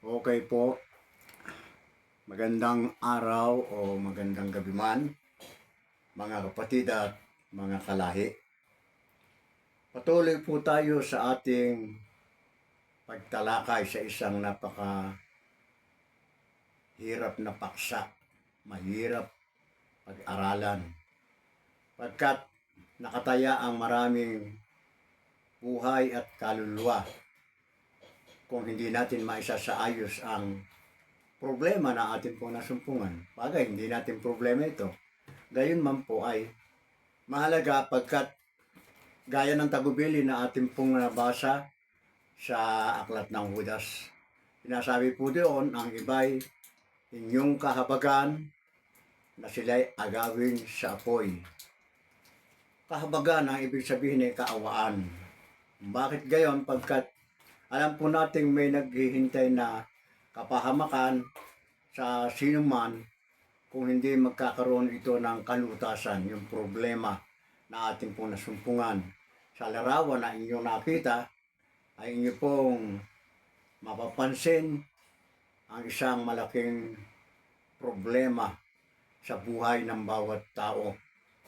Okay po, magandang araw o magandang gabi man, mga kapatid at mga kalahi. Patuloy po tayo sa ating pagtalakay sa isang hirap na paksa, mahirap pag-aralan. Pagkat nakataya ang maraming buhay at kaluluwa kung hindi natin maisasaayos ang problema na ating pong nasumpungan. Bagay, hindi natin problema ito. Gayon man po ay mahalaga pagkat gaya ng tagubili na ating pong nabasa sa Aklat ng Judas. Sinasabi po doon, ang iba'y inyong kahabagan na sila'y agawin sa apoy. Kahabagan ang ibig sabihin ay kaawaan. Bakit gayon? Pagkat alam po nating may naghihintay na kapahamakan sa sino man kung hindi magkakaroon ito ng kalutasan, yung problema na ating pong nasumpungan. Sa larawan na inyong nakita, ay inyo pong mapapansin ang isang malaking problema sa buhay ng bawat tao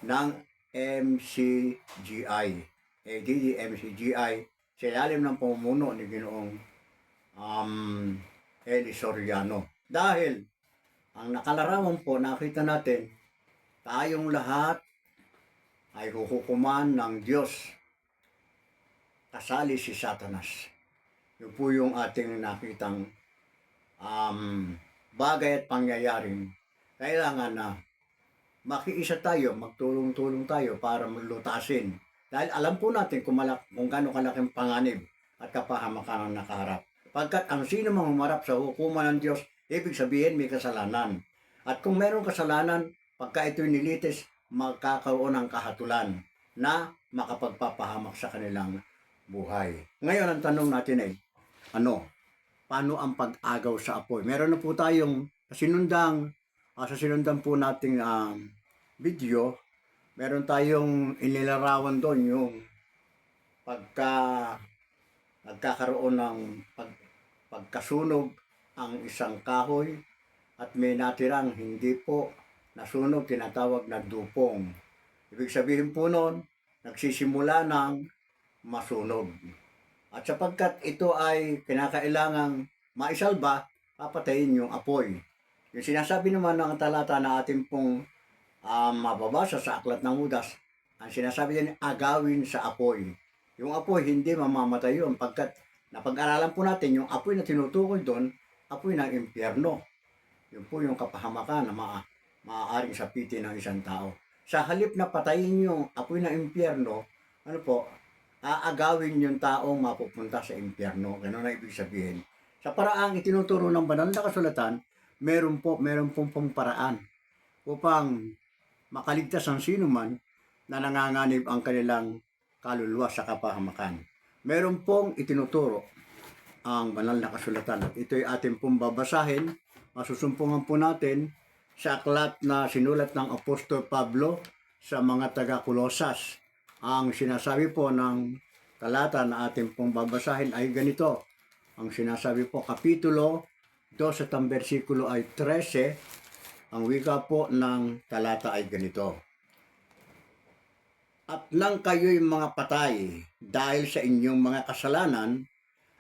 ng MCGI. MCGI sa ilalim ng pamumuno ni Ginoong Eli Soriano. Dahil ang nakalarawan po, nakita natin, tayong lahat ay huhukuman ng Diyos. Kasali si Satanas. Yun po yung ating nakitang bagay at pangyayaring kailangan na makiisa tayo, magtulong-tulong tayo para lutasin. Dahil alam po natin kung gaano kalaking panganib at kapahamakan ang nakaharap. Pagkat ang sino mang humarap sa hukuman ng Diyos, ibig sabihin may kasalanan. At kung meron kasalanan, pagka ito'y nilitis, magkakaroon ng kahatulan na makapagpapahamak sa kanilang buhay. Ngayon, ang tanong natin ay, paano ang pag-agaw sa apoy? Meron na po tayong sa sinundan po nating video, meron tayong inilarawan doon yung nagkakaroon ng pagkasunog ang isang kahoy at may natirang hindi po nasunog, tinatawag na dupong. Ibig sabihin po noon, nagsisimula ng masunog. At sapagkat ito ay kinakailangang maisalba, papatayin yung apoy. Yung sinasabi naman ng talata na ating pong mababasa sa Aklat ng Judas, ang sinasabi din, agawin sa apoy. Yung apoy, hindi mamamatay yun. Pagkat napag-aralan po natin, yung apoy na tinutukoy doon, apoy ng impyerno. Yun po yung kapahamakan na maaaring sapitin ng isang tao. Sa halip na patayin yung apoy ng impyerno, aagawin yung taong mapupunta sa impyerno. Ganun na ibig sabihin. Sa paraang itinuturo ng banal na kasulatan, meron pong paraan upang makaligtas ang sino man na nanganganib ang kanilang kaluluwa sa kapahamakan. Meron pong itinuturo ang banal na kasulatan. At ito'y ating pong babasahin. Masusumpungan po natin sa aklat na sinulat ng Apostol Pablo sa mga taga-Kolosas. Ang sinasabi po ng talata na ating pong babasahin ay ganito. Ang sinasabi po, Kapitulo 2 at ang versikulo ay 13. Ang wika po ng talata ay ganito. At nang kayo'y mga patay dahil sa inyong mga kasalanan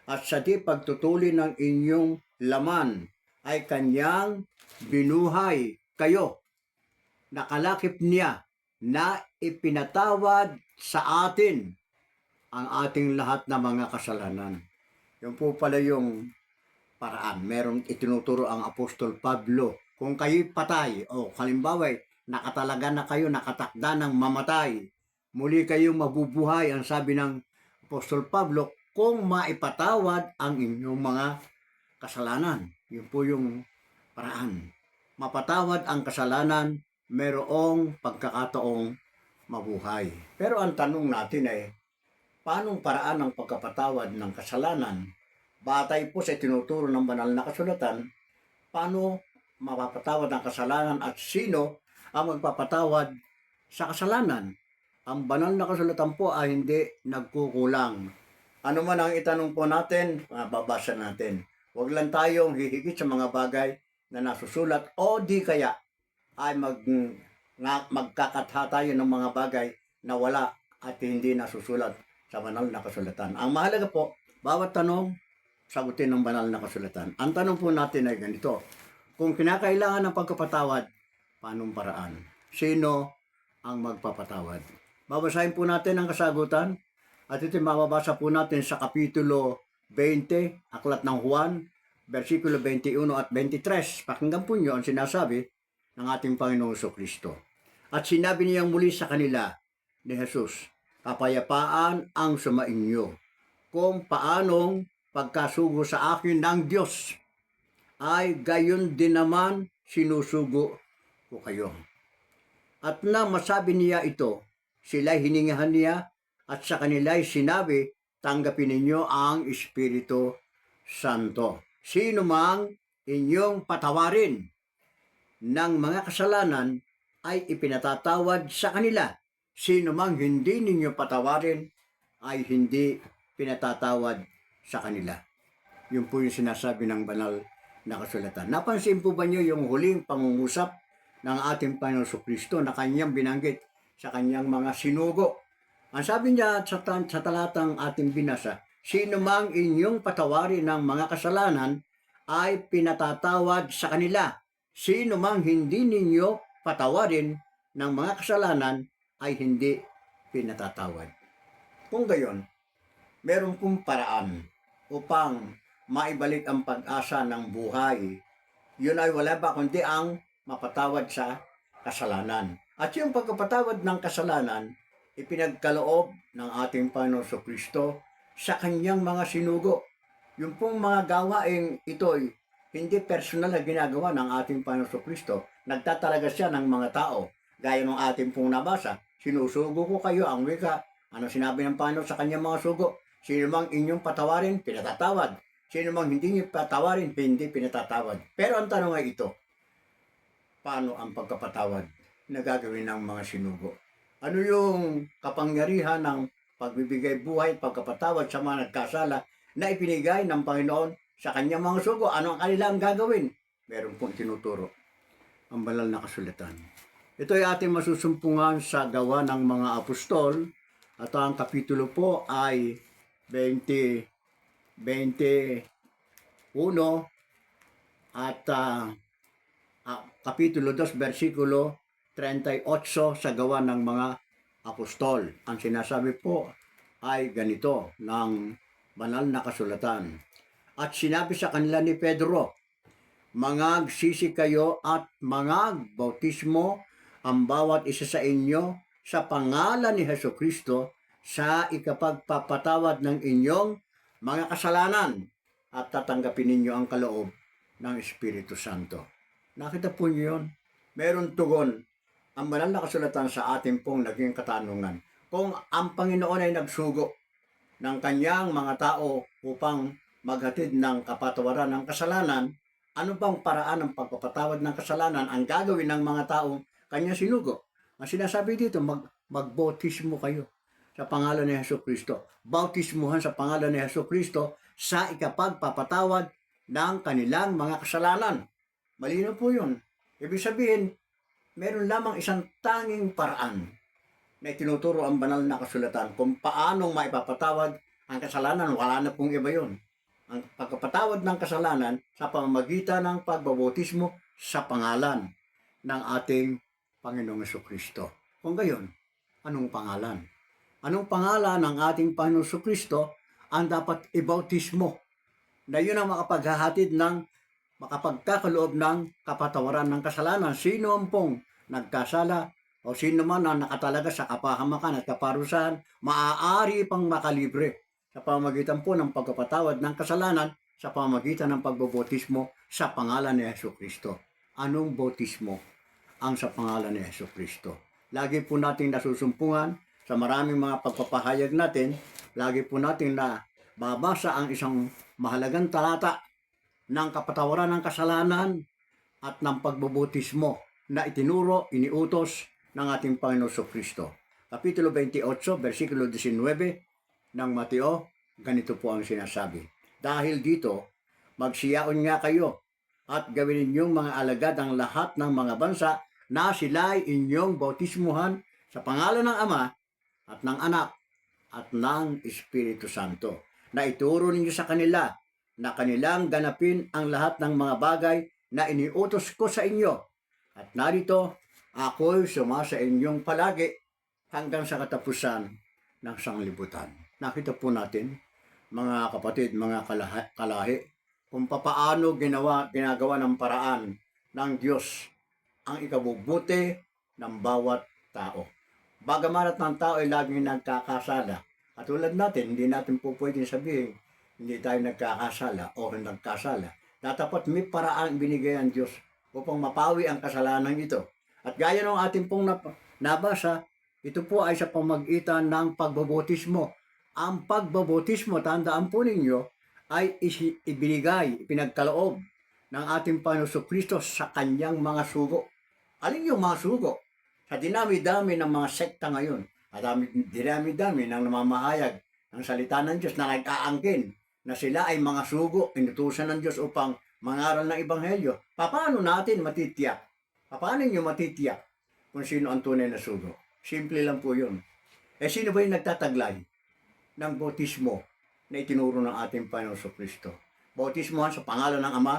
at sa di pagtutuli ng inyong laman ay kanyang binuhay kayo. Nakalakip niya na ipinatawad sa atin ang ating lahat na mga kasalanan. Yun po pala yung paraan. Meron itinuturo ang Apostol Pablo. Kung kayo'y patay o halimbawa nakatalaga na kayo, nakatakda ng mamatay, muli kayong mabubuhay, ang sabi ng Apostol Pablo, kung maipatawad ang inyong mga kasalanan. Yun po yung paraan. Mapatawad ang kasalanan, merong pagkakataong mabuhay. Pero ang tanong natin ay, paanong paraan ng pagkapatawad ng kasalanan? Batay po sa tinuturo ng banal na kasulatan, paano mapapatawad ang kasalanan at sino ang magpapatawad sa kasalanan? Ang banal na kasulatan po ay hindi nagkukulang. Ano man ang itanong po natin, babasa natin. Huwag lang tayong hihigit sa mga bagay na nasusulat o di kaya ay magkakatha tayo ng mga bagay na wala at hindi nasusulat sa banal na kasulatan. Ang mahalaga po, bawat tanong, sagutin ng banal na kasulatan. Ang tanong po natin ay ganito, kung kinakailangan ng pagkapatawad, paanong paraan? Sino ang magpapatawad? Babasahin po natin ang kasagutan at ito mababasa po natin sa Kapitulo 20, Aklat ng Juan, versikulo 21 at 23. Pakinggan po nyo ang sinasabi ng ating Panginoong Kristo. At sinabi niyang muli sa kanila ni Jesus, kapayapaan ang sumainyo. Kung paanong pagkasugo sa akin ng Diyos, ay gayon din naman sinusugo ko kayo. At nang masabi niya ito, sila'y hiningahan niya at sa kanila'y sinabi, tanggapin ninyo ang Espiritu Santo. Sino mang inyong patawarin ng mga kasalanan ay ipinatatawad sa kanila. Sino mang hindi ninyo patawarin ay hindi pinatatawad sa kanila. Yun po yung sinasabi ng banal na kasulatan. Napansin po ba niyo yung huling pangungusap ng ating Panginoong Kristo na kanyang binanggit sa kanyang mga sinugo? Ang sabi niya sa talatang ating binasa, sino mang inyong patawarin ng mga kasalanan ay pinatatawad sa kanila. Sino mang hindi ninyo patawarin ng mga kasalanan ay hindi pinatatawad. Kung gayon, meron pong paraan upang maibalik ang pag-asa ng buhay. Yun ay wala ba kundi ang mapatawad sa kasalanan. At yung pagkapatawad ng kasalanan, ipinagkaloob ng ating Panginoon Kristo sa kanyang mga sinugo. Yung pong mga gawaing ito'y hindi personal na ginagawa ng ating Panginoon Kristo. Nagtatalaga siya ng mga tao. Gaya ng ating pong nabasa, sinusugo ko kayo ang wika. Ano sinabi ng Panginoon sa kanyang mga sugo? Sino mang inyong patawarin, pinatatawad. Sino mang hindi niyo patawarin, hindi pinatatawad. Pero ang tanong ay ito, paano ang pagkapatawad na gagawin ng mga sinugo? Ano yung kapangyarihan ng pagbibigay buhay, pagkapatawad sa mga nagkasala na ipinigay ng Panginoon sa kanyang mga sugo? Ano ang kanilang gagawin? Meron pong tinuturo ang banal na kasulatan. Ito ay ating masusumpungan sa Gawa ng mga Apostol at ang kapitulo po ay 21 at kapitulo 2 versikulo 38 sa Gawa ng mga Apostol. Ang sinasabi po ay ganito ng banal na kasulatan. At sinabi sa kanila ni Pedro, mangagsisi kayo at mangagbautismo ang bawat isa sa inyo sa pangalan ni Jesucristo sa ikapagpapatawad ng inyong mga kasalanan at tatanggapin ninyo ang kaloob ng Espiritu Santo. Nakita po niyo yun? Meron tugon ang banal na kasulatan sa ating pong naging katanungan. Kung ang Panginoon ay nagsugo ng kanyang mga tao upang maghatid ng kapatawaran ng kasalanan, ano bang paraan ng pagpapatawad ng kasalanan ang gagawin ng mga taong kanya sinugo? Ang sinasabi dito, magbautismo kayo sa pangalan ni Jesucristo. Bautismuhan sa pangalan ni Jesucristo sa ikapagpapatawad ng kanilang mga kasalanan. Malino po yun. Ibig sabihin, meron lamang isang tanging paraan na itinuturo ang banal na kasulatan kung paanong maipapatawad ang kasalanan. Wala na pong iba yun. Ang pagpapatawad ng kasalanan sa pamamagitan ng pagbabautismo sa pangalan ng ating Panginoong Jesucristo. Kung gayon, anong pangalan? Anong pangalan ng ating Panginoong Jesucristo ang dapat ibautismo na yun ang makapaghahatid ng makapagkakaloob ng kapatawaran ng kasalanan? Sino ang pong nagkasala o sino man ang nakatalaga sa kapahamakan at kaparusahan, maaari pang makalibre sa pamamagitan po ng pagpapatawad ng kasalanan sa pamamagitan ng pagbabautismo sa pangalan ni Jesucristo. Anong bautismo ang sa pangalan ni Jesucristo? Lagi po nating nasusumpungan sa maraming mga pagpapahayag natin, lagi po natin na babasa ang isang mahalagang talata ng kapatawaran ng kasalanan at ng pagbabautismo na itinuro, iniutos ng ating Panginoon Kristo. Kapitulo 28, versikulo 19 ng Mateo, ganito po ang sinasabi. Dahil dito, Magsiyaon nga kayo at gawin ninyong mga alagad ang lahat ng mga bansa na sila ay inyong bautismuhan sa pangalan ng Ama at ng Anak at ng Espiritu Santo, na ituro ninyo sa kanila na kanilang ganapin ang lahat ng mga bagay na iniutos ko sa inyo. At narito, ako'y sumasa inyong palagi hanggang sa katapusan ng sanglibutan. Nakita po natin, mga kapatid, mga kalahi, kung papaano ginagawa ng paraan ng Diyos ang ikabubuti ng bawat tao. Bagaman at ng tao ay laging nagkakasala. At tulad natin, hindi natin po pwedeng sabihin, hindi tayo nagkakasala o nagkasala. Dapat may paraan binigay ang Diyos upang mapawi ang kasalanan ito. At gaya ng ating pong nabasa, ito po ay sa pamagitan ng pagbobotismo. Ang pagbobotismo, tandaan po ninyo, ay ibinigay, pinagkaloob ng ating Panginoon Kristo sa kanyang mga sugo. Alin yung mga sugo? Sa dinami-dami ng mga sekta ngayon, at dinami-dami ng namamahayag ng salita ng Diyos na nag-aangkin na sila ay mga sugo, inutusan ng Diyos upang mangaral ng Ebanghelyo. Paano natin matitiyak? Paano nyo matitiyak kung sino ang tunay na sugo? Simple lang po yun. Sino ba yung nagtataglay ng bautismo na itinuro ng ating Panginoon Kristo? Bautismo sa pangalan ng Ama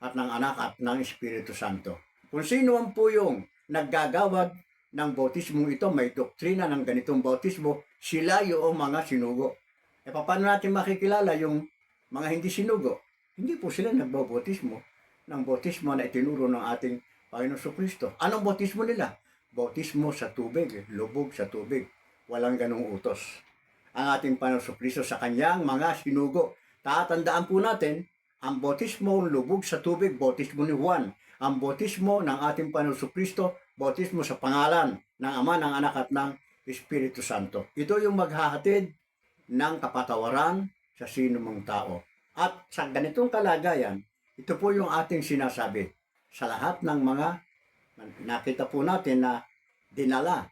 at ng Anak at ng Espiritu Santo. Kung sino ang po yung naggagawad ng bautismo ito, may doktrina ng ganitong bautismo, sila yung mga sinugo. Paano natin makikilala yung mga hindi sinugo? Hindi po sila nagbabautismo ng bautismo na itinuro ng ating Panginoon Kristo. Anong bautismo nila? Bautismo sa tubig, lubog sa tubig. Walang ganong utos ang ating Panginoon Kristo sa kanyang mga sinugo. Tatandaan po natin, ang bautismo lubog sa tubig, bautismo ni Juan. Ang bautismo ng ating Panginoon Kristo, bautismo sa pangalan ng Ama, ng Anak at ng Espiritu Santo. Ito yung maghahatid ng kapatawaran sa sinumang tao. At sa ganitong kalagayan, ito po yung ating sinasabi sa lahat ng mga nakita po natin na dinala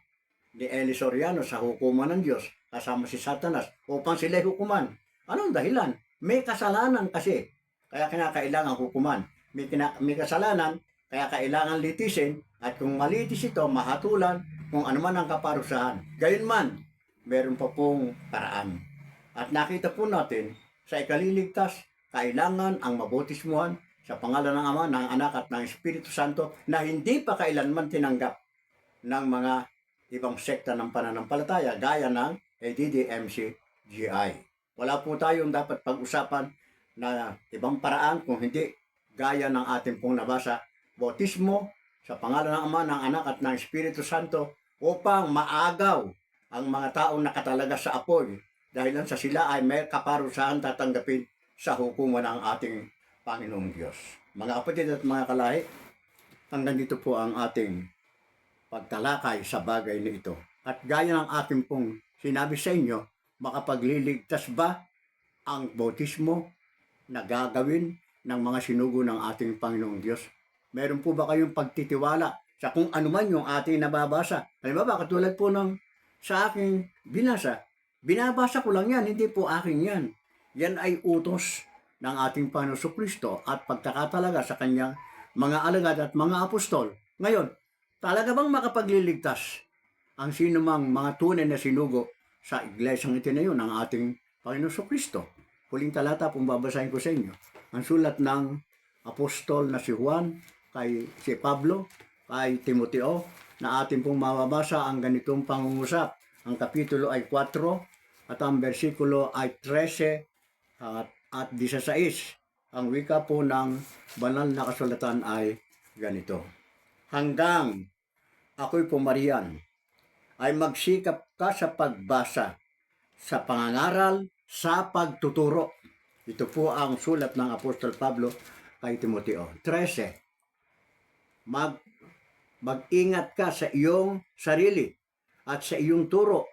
ni Eli Soriano sa hukuman ng Diyos kasama si Satanas upang sila'y hukuman. Anong dahilan? May kasalanan kasi, kaya kinakailangan hukuman. May kasalanan, kaya kailangan litisin, at kung malitis ito, mahatulan kung ano man ang kaparusahan. Gayunman, meron pa pong paraan. At nakita po natin, sa ikaliligtas, kailangan ang mabautismuhan sa pangalan ng Ama, ng Anak at ng Espiritu Santo na hindi pa kailanman tinanggap ng mga ibang sekta ng pananampalataya gaya ng ADDMC-GI. Wala po tayong dapat pag-usapan na ibang paraan kung hindi gaya ng ating pong nabasa, bautismo sa pangalan ng Ama, ng Anak at ng Espiritu Santo upang maagaw ang mga taong nakatalaga sa apoy dahil sa sila ay may kaparusahan tatanggapin sa hukuman ng ating Panginoong Diyos. Mga kapatid at mga kalahi, hanggang dito po ang ating pagtalakay sa bagay na ito. At gaya ng aking pong sinabi sa inyo, makapagliligtas ba ang bautismo na gagawin ng mga sinugo ng ating Panginoong Diyos? Meron po ba kayong pagtitiwala sa kung ano man yung ating nababasa? Halimbawa, katulad po ng sa aking binabasa ko lang yan, hindi po akin yan. Yan ay utos ng ating Panginoon Kristo at pagkakatalaga sa kanyang mga alagad at mga apostol. Ngayon, talaga bang makapagliligtas ang sinumang mga tunay na sinugo sa iglesyang itinayo ng ating Panginoon Kristo? Huling talata pong babasahin ko sa inyo. Ang sulat ng apostol na si Juan, si Pablo, kay Timoteo, na ating pong mababasa ang ganitong pangungusap. Ang kapitulo ay 4 at ang versikulo ay 13 at 16. Ang wika po ng banal na kasulatan ay ganito. Hanggang ako'y pumariyan, ay magsikap ka sa pagbasa, sa pangangaral, sa pagtuturo. Ito po ang sulat ng Apostol Pablo kay Timoteo. 13. Mag-ingat ka sa iyong sarili at sa iyong turo.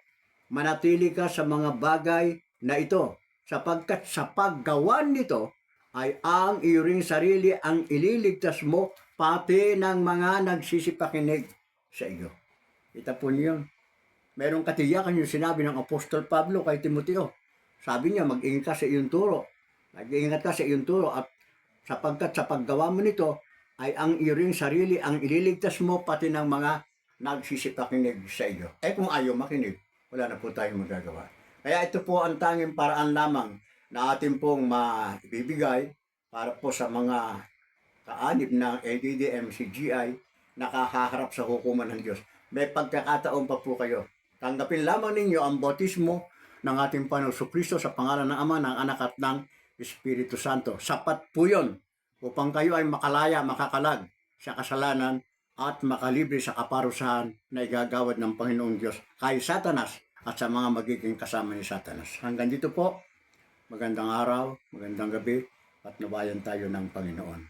Manatili ka sa mga bagay na ito, sapagkat sa paggawan nito ay ang iyong sarili ang ililigtas mo pati ng mga nagsisipakinig sa iyo. Ita po niyo, merong katiyakan yung sinabi ng Apostol Pablo kay Timoteo. Sabi niya, mag-ingat ka sa iyong turo. Mag-ingat ka sa iyong turo at sapagkat sa paggawa mo nito ay ang iyong sarili ang ililigtas mo pati ng mga nagsisipakinig sa iyo. Eh kung ayaw makinig, wala na po tayong magagawa. Kaya ito po ang tanging paraan lamang na atin pong maibibigay para po sa mga kaanib ng ADDM, CGI, nakahaharap sa hukuman ng Diyos. May pagkakataon pa po kayo. Tanggapin lamang ninyo ang bautismo ng ating Panginoong Kristo sa pangalan ng Ama, ng Anak at ng Espiritu Santo. Sapat po yun upang kayo ay makalaya, makakalag sa kasalanan at makalibre sa kaparusahan na igagawad ng Panginoong Diyos kay Satanas at sa mga magiging kasama ni Satanas. Hanggang dito po, magandang araw, magandang gabi, at nabayan tayo ng Panginoon.